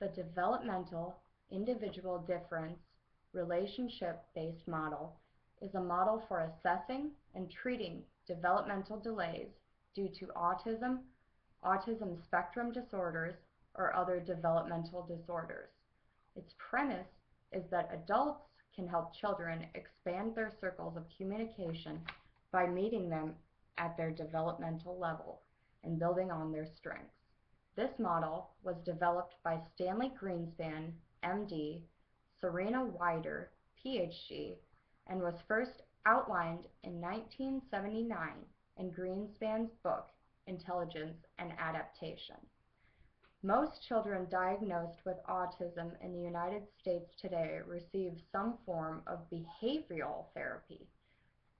The developmental individual difference relationship-based model is a model for assessing and treating developmental delays due to autism, autism spectrum disorders, or other developmental disorders. Its premise is that adults can help children expand their circles of communication by meeting them at their developmental level and building on their strengths. This model was developed by Stanley Greenspan, MD, Serena Weider, PhD, and was first outlined in 1979 in Greenspan's book, Intelligence and Adaptation. Most children diagnosed with autism in the United States today receive some form of behavioral therapy,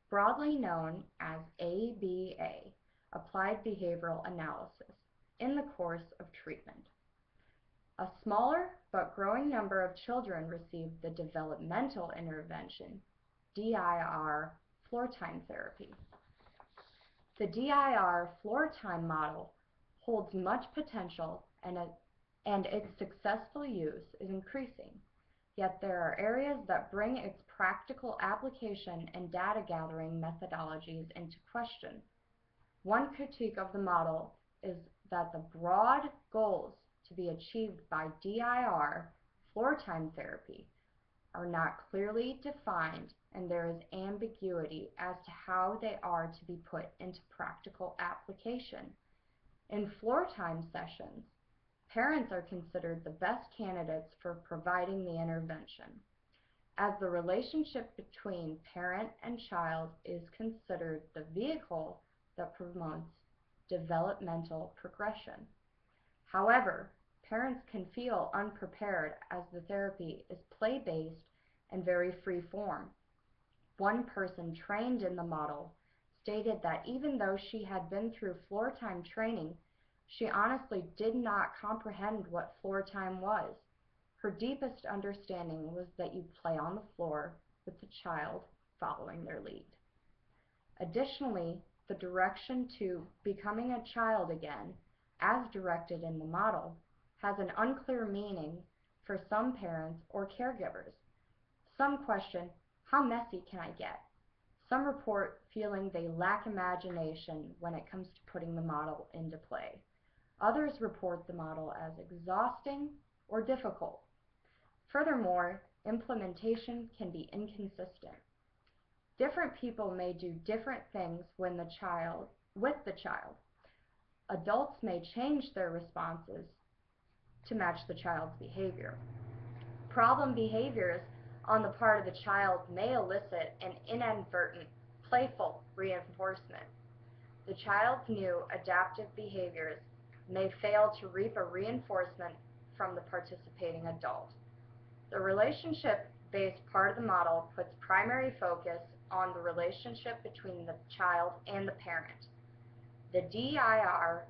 broadly known as ABA, Applied Behavioral Analysis, in the course of treatment. A smaller but growing number of children receive the developmental intervention, DIR, Floortime therapy. The DIR Floortime model holds much potential and its successful use is increasing, yet there are areas that bring its practical application and data gathering methodologies into question. One critique of the model is that the broad goals to be achieved by DIR, Floortime therapy, are not clearly defined, and there is ambiguity as to how they are to be put into practical application. In Floortime sessions, parents are considered the best candidates for providing the intervention, as the relationship between parent and child is considered the vehicle that promotes developmental progression. However, parents can feel unprepared as the therapy is play-based and very free-form. One person trained in the model stated that even though she had been through Floortime training, she honestly did not comprehend what Floortime was. Her deepest understanding was that you play on the floor with the child following their lead. Additionally, the direction to becoming a child again, as directed in the model, has an unclear meaning for some parents or caregivers. Some question, how messy can I get? Some report feeling they lack imagination when it comes to putting the model into play. Others report the model as exhausting or difficult. Furthermore, implementation can be inconsistent. Different people may do different things with the child. Adults may change their responses to match the child's behavior. Problem behaviors on the part of the child may elicit an inadvertent, playful reinforcement. The child's new adaptive behaviors may fail to reap a reinforcement from the participating adult. The relationship-based part of the model puts primary focus on the relationship between the child and the parent. The DIR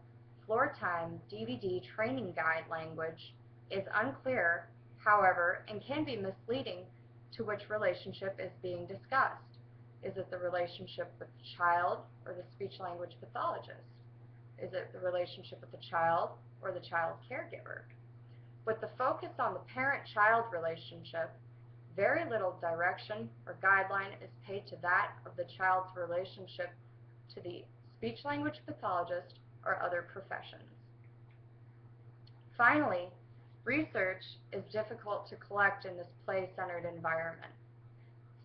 Floortime DVD training guide language is unclear, however, and can be misleading to which relationship is being discussed. Is it the relationship with the child or the speech-language pathologist? Is it the relationship with the child or the child's caregiver? With the focus on the parent-child relationship, very little direction or guideline is paid to that of the child's relationship to the speech-language pathologist or other professions. Finally, research is difficult to collect in this play-centered environment.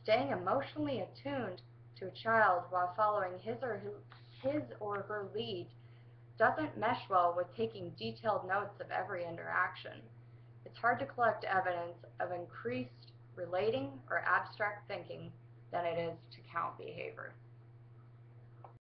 Staying emotionally attuned to a child while following his or her lead doesn't mesh well with taking detailed notes of every interaction. It's hard to collect evidence of increased relating or abstract thinking than it is to count behavior.